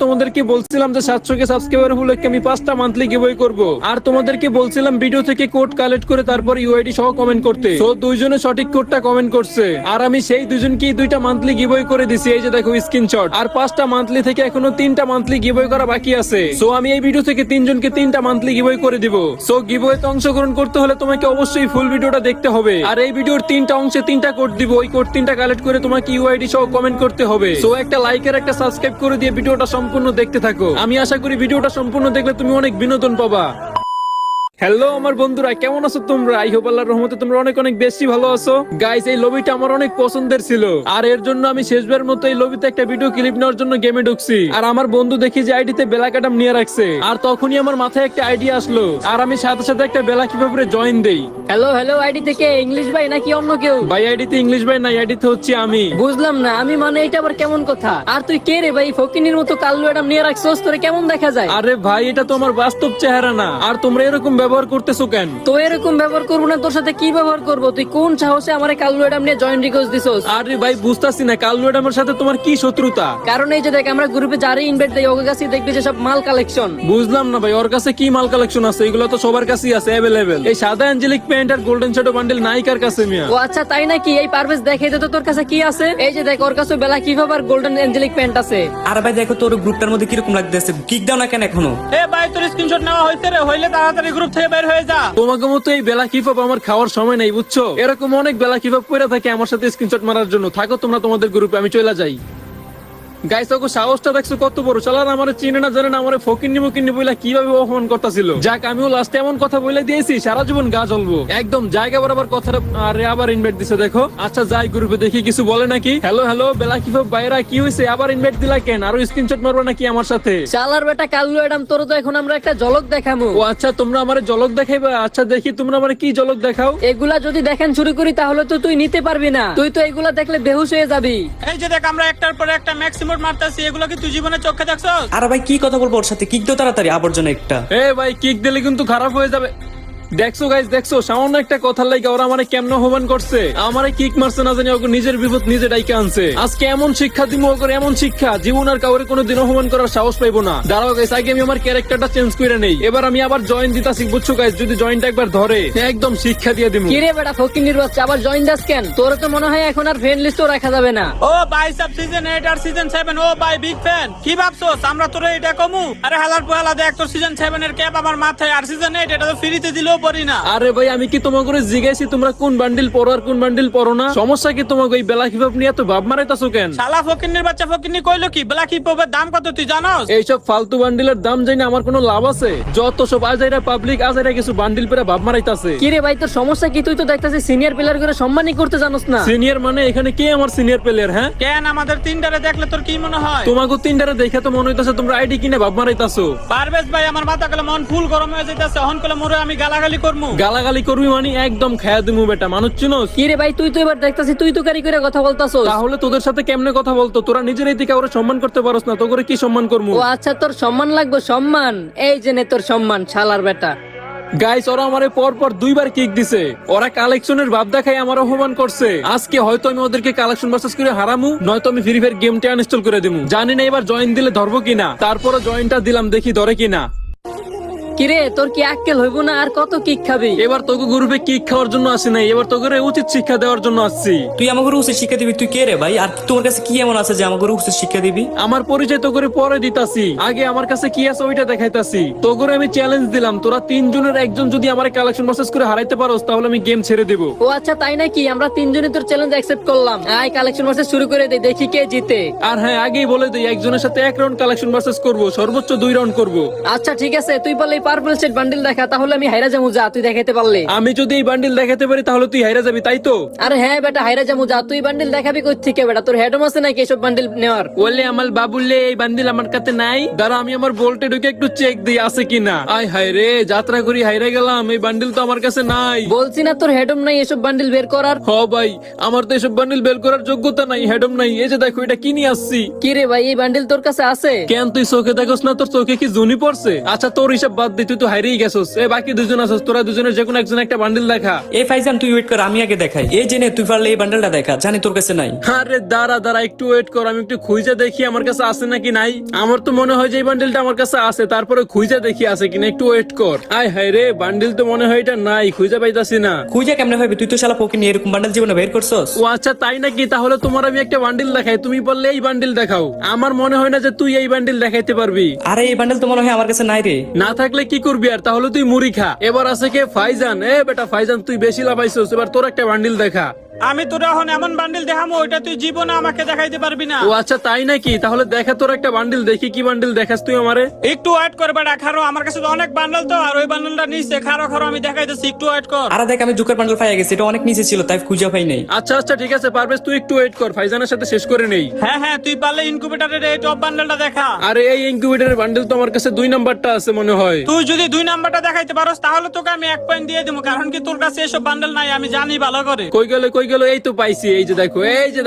তোমাদেরকে বলছিলাম যে 700 কে সাবস্ক্রাইবার উপলক্ষে আমি 5টা মান্থলি গিভওয়ে করব, আর তোমাদেরকে বলছিলাম ভিডিও থেকে কোড কালেক্ট করে তারপর ইউআইডি সহ কমেন্ট করতে। তো দুইজনে সঠিক কোডটা কমেন্ট করছে, আর আমি সেই দুইজনকেই 2টা মান্থলি গিভওয়ে করে দিছি। এই যে দেখো স্ক্রিনশট। আর 5টা মান্থলি থেকে এখনো 3টা মান্থলি গিভওয়ে করা বাকি আছে। সো আমি এই ভিডিও থেকে 3 জনকে 3টা মান্থলি গিভওয়ে করে দিব। সো গিভওয়েতে অংশগ্রহণ করতে হলে তোমাকে অবশ্যই ফুল ভিডিওটা দেখতে হবে, আর এই ভিডিওর 3টা অংশে 3টা কোড দিব। ওই কোড 3টা কালেক্ট করে তোমাকে ইউআইডি সহ কমেন্ট করতে হবে। সো একটা লাইক আর একটা সাবস্ক্রাইব করে দিয়ে ভিডিওটা সম্পূর্ণ দেখতে থাকো। আমি আশা করি ভিডিওটা সম্পূর্ণ দেখলে তুমি অনেক বিনোদন পাবা। হ্যালো আমার বন্ধুরা, কেমন আছো তোমরা? আই হোপ আল্লাহর রহমতে তোমরা অনেক অনেক বেশি ভালো আছো। গাইস, এই লবিটা আমার অনেক পছন্দের ছিল, আর এর জন্য আমি শেষবারের মতো এই লবিতে একটা ভিডিও ক্লিপ নেওয়ার জন্য গেমে ঢুকছি। আর আমার বন্ধু দেখি যে আইডিতে বেলা কাটাম নিয়ে রাখছে, আর তখনই আমার মাথায় একটা আইডিয়া আসলো, আর আমি সাথে সাথে একটা বেলা কিভাবে জয়েন দেই। হ্যালো হ্যালো, আইডি থেকে ইংলিশ ভাই নাকি অন্য কেউ? ভাই আইডিতে ইংলিশ ভাই নাই, আইডিতে হচ্ছে আমি। বুঝলাম না, আমি মানে এটা আবার কেমন কথা? আর তুই কে রে ভাই? ফকিনির মতো কাল্লু এডাম নিয়ে রাখছস, তোরে কেমন দেখা যায়? আরে ভাই, এটা তো আমার বাস্তব চেহারা না, আর তোমরা এরকম ব্যবহার করতেছো কেন? তো এরকম ব্যবহার করবো না, তোর সাথে কি ব্যবহার করবো? তুই কোন সাহসে আমারে কাল্লু এডাম নিয়ে জয়েন রিকোয়েস্ট দিছস? আরে ভাই, বুঝতাছি না কাল্লু এডামের সাথে তোমার কি শত্রুতা? কারণ এই যে দেখ, আমরা গ্রুপে যারে ইনভাইট দেই ওকে কাছে দেখবি যে সব মাল কালেকশন। বুঝলাম না ভাই, ওর কাছে কি মাল কালেকশন আছে? এগুলো তো সবার কাছেই আছে অ্যাভেলেবেল। এই সাদা অ্যাঞ্জেলিক প্যান্ট আর গোল্ডেন শ্যাডো বান্ডেল নাইকার কাছে মিয়া। ও আচ্ছা, তাই নাকি? এই পারভেজ দেখাই দে তো তোর কাছে কি আছে। এই যে দেখ, ওর কাছে বেলা কিভাবে আর গোল্ডেন অ্যাঞ্জেলিক প্যান্ট আছে। আর ভাই দেখো তোর গ্রুপটার মধ্যে কিরকম লাগতেছে, কিক দাও না কেন এখনো? এ ভাই, তোর স্ক্রিনশট নেওয়া হইছে রে, হইলে তাড়াতাড়ি গ্রুপ থেকে বের হয়ে যা। তোমাকে মতো এই বেলা কিপাপ আমার খাওয়ার সময় নাই, বুঝছো? এরকম অনেক বেলা কিপাপ পড়ে থাকে আমার সাথে স্ক্রিনশট মারার জন্য। থাকো তোমরা তোমাদের গ্রুপে, আমি চলে যাই। গাইস, ওকে সাহসটা দেখছো কত বড়? চালার আমার চিনে না জানে না আমার ফকিন্নি মুকিন্নি বইলা কিভাবে অপমান করতেছিল। যাক, আমিও লাস্টে এমন কথা বলে দিয়েছি সারা জীবন গা জ্বলবো একদম। জায়গা বরাবর কথাটা। আরে আবার ইনভাইট দিছে দেখো। আচ্ছা যাই গ্রুপে দেখি কিছু বলে নাকি। হ্যালো হ্যালো, বেলা কিভাবে বাইরা কি হয়েছে? আবার ইনভাইট দিলা কেন? আরো স্ক্রিনশট মারবা নাকি আমার সাথে? শালার বেটা কাল্লু এডাম, তোর তো এখন আমরা একটা ঝলক দেখামু। ও আচ্ছা, তোমরা আমারে ঝলক দেখাইবা? আচ্ছা দেখি তোমরা আমারে কি ঝলক দেখাও। এগুলা যদি দেখেন শুরু করি তাহলে তো তুই নিতে পারবি না। তুই তো এগুলা দেখলে বেহুশ হয়ে যাবি। এই যে দেখ, আমরা একটার পর একটা ম্যাক্সিমাম মারতাছি, এগুলো কি তুই জীবনে চোখে দেখছস? আর ভাই কি কথা বলবো ওর সাথে, কিক দাও তাড়াতাড়ি, আবর্জনা একটা। এ ভাই, কিক দিলে কিন্তু খারাপ হয়ে যাবে। দেখছো গাইস, দেখছো সামান্য একটা কথার লাগে ওরা আমারে কেমন অপমান করছে। আমারে কিক মারছে না জানি, ওকে নিজের বিপদ নিজে ডাইকে আনছে। আজকে এমন শিক্ষা দিমু ওকে, এমন শিক্ষা জীবন আর কাউরে কোনোদিন অপমান করার সাহস পাইবো না। দাঁড়াও গাইস, আগে আমি আমার ক্যারেক্টারটা চেঞ্জ করে নেই। এবার আমি আবার জয়েন দিতাছি, বুঝছো গাইস? যদি জয়েনটা একবার ধরে একদম শিক্ষা দিয়ে দিমু। কিরে বেটা ফকিন্নির বাচ্চা, আবার জয়েন দাস কেন? তোর তো মনে হয় এখন আর ফ্রেন্ড লিস্টও রাখা যাবে না। ও ভাই, সব সিজন 8 আর সিজন 7, ও ভাই বিগ ফ্যান। কি ভাবছস আমরা তোরে এটা কমু? আরে হালার পোহালা, দেখ তোর সিজন 7 এর ক্যাপ আমার মাথায়, আর সিজন 8 এটা তো ফ্রিতে দিলেও পড়ি না। আরে ভাই, আমি কি তোমাকে করে জিজ্ঞাসি তোমরা কোন বান্ডিল পড়ো আর কোন বান্ডিল পড়ো না? সমস্যা কি তোমাকে? এই বেলা কিভাবে নিয়ে এত ভাব মারাইতাছো কেন? শালা ফকিন্নির বাচ্চা ফকিন্নি কইলো কি? ব্ল্যাক হিপহপের দাম কত তুই জানোস? এইসব ফালতু বান্ডিলের দাম জানি আমার কোনো লাভ আছে? যত সব আজাইরা পাবলিক আজাইরা কিছু বান্ডিল পেরা ভাব মারাইতাছে। কিরে ভাই, তোর সমস্যা কি? তুই তো দেখতেছিস সিনিয়র প্লেয়ার করে সম্মানই করতে জানোস না। সিনিয়র মানে এখানে কে আমার সিনিয়র প্লেয়ার? হ্যাঁ, কেন আমাদের তিনটারে দেখলে তোর কি মনে হয়? তোমাকে তিনটারে দেখে তো মনে হইতাছে তোমরা আইডি কিনে ভাব মারাইতাছো। পারভেজ ভাই, আমার মাথা গেলে মন ফুল গরম হয়ে যাইতাছে। হন কলে মোরে আমি গালাগালি করমু। গালাগালি করবি মানে একদম খায়া দিমু বেটা, মানুষ চিনোস? কিরে ভাই, তুই তো এবার দেখতেছিস তুই তো কারি করে কথা বলতাছস। তাহলে তোদের সাথে কেমনে কথা বলতো? তোরা নিজেরাই দিকে ওরা সম্মান করতে পারোস না, তোকে কি সম্মান করবো? ও আচ্ছা, তোর সম্মান লাগবে? সম্মান এই যে নে তোর সম্মান, শালার বেটা। গাইস, ওরা আমারে পর পর 2বার কিক দিছে। ওরা কালেকশনের ভাব দেখায় আমার অপমান করছে। আজকে হয়তো আমি ওদেরকে কালেকশন ভার্সেস করে হারামু, নয়তো আমি ফ্রি ফায়ার গেমটা আনইনস্টল করে দিমু। জানি না এবার জয়েন দিলে ধরবো কিনা। তারপরে জয়েনটা দিলাম, দেখি ধরে কিনা। কিরে, তোর কি আক্কেল হইব না? আর কত কিক খাবি? এবার তোকে গ্রুপে কিক খাওয়ার জন্য আসি নাই, এবার তোকে উচিত শিক্ষা দেওয়ার জন্য আসছি। তুই আমাকে উচিত শিক্ষা দিবি? তুই কে রে ভাই? আর তোমার কাছে কি এমন আছে যে আমাকে উচিত শিক্ষা দিবি? আমার পরিচয় তো করে পরে দিতাছি, আগে আমার কাছে কি আছে ওইটা দেখাইতাছি। তো করে আমি চ্যালেঞ্জ দিলাম, তোরা 3 জনের একজন যদি আমার কালেকশন ভার্সেস করে হারাইতে পারোস তাহলে আমি গেম ছেড়ে দেব। ও আচ্ছা, তাই নাকি? আমরা তিনজনই তোর চ্যালেঞ্জ অ্যাকসেপ্ট করলাম। আয় কালেকশন ভার্সেস শুরু করে দেই, দেখি কে জিতে। আর হ্যাঁ, আগেই বলে দিই, একজনের সাথে 1 রাউন্ড কালেকশন ভার্সেস করব, সর্বোচ্চ 2 রাউন্ড করব। আচ্ছা ঠিক আছে, তুই বললে পার্পল সেট বান্ডিল দেখা, তাহলে আমি হাইরা যামু। যা, তুই দেখাইতে পারলে। আমি যদি এই বান্ডিল দেখাতে পারি তাহলে তুই হাইরা যাবি, তাই তো? আরে হ্যাঁ বেটা, হাইরা যামু। যা, তুই বান্ডিল দেখাবি কই থেকে বেটা? তোর হেডম আছে নাকি এসব বান্ডিল নেওয়ার? বললে আমার বাবুলে এই বান্ডিল আমার কাছে নাই। দাঁড়া, আমি আমার বোল্টে ঢুকে একটু চেক দিই আছে কিনা। আয় হায় রে, যাত্রা করি হাইরা গেলাম, এই বান্ডিল তো আমার কাছে নাই। বলছি না তোর হেডম নাই এসব বান্ডিল বের করার? হ ভাই, আমার তো এসব বান্ডিল বের করার যোগ্যতা নাই, হেডম নাই। এই যে দেখো, এটা কি নিয়ে আসছি। কি রে ভাই, এই বান্ডিল তোর কাছে আছে? কেন তুই চোখে দেখোস না? তোর চোখে কি জুনি পড়ছে? আচ্ছা তোর হিসাব বাদ দিই, তুই তো হারিয়ে গেছস। এই বাকি দুজন আছস, তোরা দুজনের যে কোনো একজন একটা বান্ডিল দেখা। এই ফাইজান তুই ওয়েট কর, আমি আগে দেখাই। এই জেনে তুই পারলে এই বান্ডেলটা দেখা, জানি তোর কাছে নাই। আরে দাঁড়া একটু ওয়েট কর, আমি একটু খুঁজে দেখি আমার কাছে আছে নাকি নাই। আমার তো মনে হয় যে এই বান্ডিলটা আমার কাছে আছে, তারপরে খুঁজে দেখি আছে কিনা, একটু ওয়েট কর। আয় হায় রে, বান্ডিল তো মনে হয় এটা নাই, খুঁজে পাইতাছি না। খুঁজে কেমনে ভাবি, তুই তো শালা ফকিনি এরকম বান্ডেল জীবনে বের করছস। ও আচ্ছা তাই নাকি, তাহলে তোমার আমি একটা বান্ডিল দেখাই, তুমি বললে এই বান্ডিল দেখাও। আমার মনে হয় না যে তুই এই বান্ডিল দেখাইতে পারবি। আরে এই বান্ডেল তো মনে হয় আমার কাছে নাই রে। না থাকলে কি করবি আর, তাহলে তুই মুড়ি খা। এবার আছে কে? ফাইজান। এ বেটা ফাইজান, তুই বেশি লাভাইছস, এবার তোর একটা বান্ডিল দেখা। আমি তোর এখন এমন বান্ডিল দেখামো ওইটা তুই জীবনে আমাকে দেখাইতে পারবি না। ও আচ্ছা তাই নাকি, তাহলে দেখা তোর একটা বান্ডিল, দেখি কি বান্ডিল দেখাস তুই আমারে। একটু ওয়েট কর বেটা, খারো, আমার কাছে তো অনেক বান্ডেল তো, আর ওই বান্ডেলটা নিচে, খারো আমি দেখাইতেছি, একটু ওয়েট কর। আরে দেখ, আমি জুকার বান্ডেল পাই গেছি, এটা অনেক নিচে ছিল তাই খুঁজে পাই নাই। আচ্ছা ঠিক আছে পারভেজ, তুই একটু ওয়েট কর, ফাইজানের সাথে শেষ করে নেই। হ্যাঁ তুই পারলে ইনকিউবেটরের এই টপ বান্ডেলটা দেখা। আরে এই ইনকিউবেটরের বান্ডিল তো আমার কাছে 2 নাম্বারটা আছে মনে হয়। তুই যদি 2 নাম্বারটা দেখাইতে পারোস তাহলে তোকে আমি 1 পয়েন্ট দিয়ে দেবো, কারণ কি তোর কাছে এসব বান্ডেল নাই, আমি জানি ভালো করে। কই গেল, এই তো পাইছি, এই যে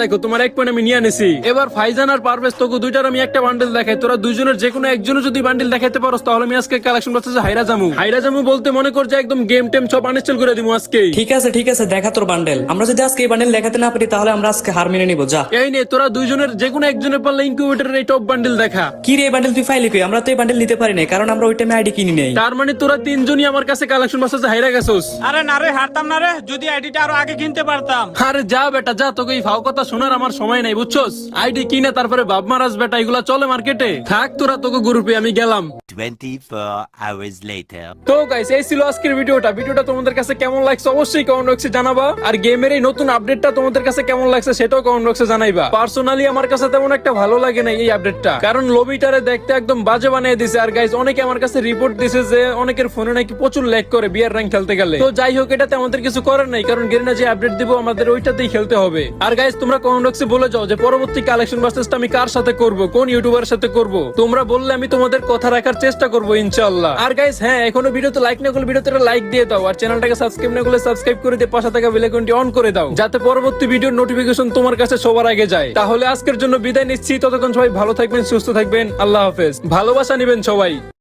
দেখো তোমার 1 পয়েন্ট আমি নিয়ে আনেছি। এবার ফাইজান আর পারভেজ, তোকে দুইটার আমি একটা বান্ডিল দেখাই, তোরা দুইজনের যে কোনো একজনও যদি বান্ডিল দেখাইতে পারোস তাহলে আমি আজকে কালেকশন বক্সে হাইরা জামু বলতে মনে কর যে একদম গেম টেম সব আনইনস্টল করে দিমু আজকে। ঠিক আছে দেখা তোর বান্ডেল। আমরা যদি আজকে এই বান্ডেল দেখাতে না পারি তাহলে আমরা আজকে হার মেনে নিব। যা এই নে, তোরা দুইজনের যে কোনো একজনের পারলে ইনকিউবেটরের এই টপ বান্ডিল দেখা। কি রে, এই বান্ডেল তুই ফাইলি কই? আমরা তো এই বান্ডেল নিতে পারি না, কারণ আমরা ওই টাইমে আইডি কিনি নেই। তার মানে তোরা তিনজনই আমার কাছে কালেকশন বক্সে হাইরা গেছস। আরে না রে, হারতাম না রে, যদি আইডিটা আরো আগে কিনতে পারতাম। আরে যা বেটা যা, তোকে এই ফাও কথা শোনার আমার সময় নাই, বুঝছস? আইডি কিনে তারপরে বাপ মারাস বেটা, এগুলা চলে মার্কেটে। থাক তোরা, তোকে গ্রুপে আমি গেলাম। 24 hours later. তো গাইস, এই ছিল আজকের ভিডিওটা তোমাদের কাছে কেমন লাগছে অবশ্যই কমেন্ট বক্সে জানাবা। আর গেমের এই নতুন আপডেটটা তোমাদের কাছে কেমন লাগছে সেটাও কমেন্ট বক্সে জানাইবা। পার্সোনালি আমার কাছে তেমন একটা ভালো লাগে না এই আপডেটটা, কারণ লবিটারে দেখতে একদম বাজে বানিয়ে দিছে। আর গাইস, অনেকে আমার কাছে রিপোর্ট দিছে যে অনেকের ফোনে নাকি প্রচুর ল্যাগ করে বিয়ার র্যাঙ্ক খেলতে গেলে। তো যাই হোক, এটাতে আমাদের কিছু করার নাই, কারণ গেরিনা যে আপডেট দিব আমাদের ওইটাতেই খেলতে হবে। আর গাইস, তোমরা কমেন্ট বক্সে বলে যাও যে পরবর্তী কালেকশন ভার্সেসটা আমি কার সাথে করব, কোন ইউটিউবার সাথে করব। তোমরা বললে আমি তোমাদের কথা রাখার চেষ্টা করব ইনশাআল্লাহ। আর গাইস হ্যাঁ, এখনো ভিডিওতে লাইক না করলে ভিডিওতে লাইক দিয়ে দাও, আর চ্যানেলটাকে সাবস্ক্রাইব না করলে সাবস্ক্রাইব করে দিয়ে পাশে থাকা বেল আইকনটি অন করে দাও, যাতে পরবর্তী ভিডিওর নোটিফিকেশন তোমার কাছে সবার আগে যায়। তাহলে আজকের জন্য বিদায় নিচ্ছি, ততক্ষণ সবাই ভালো থাকবেন, সুস্থ থাকবেন, আল্লাহ হাফেজ। ভালোবাসা নিবেন সবাই।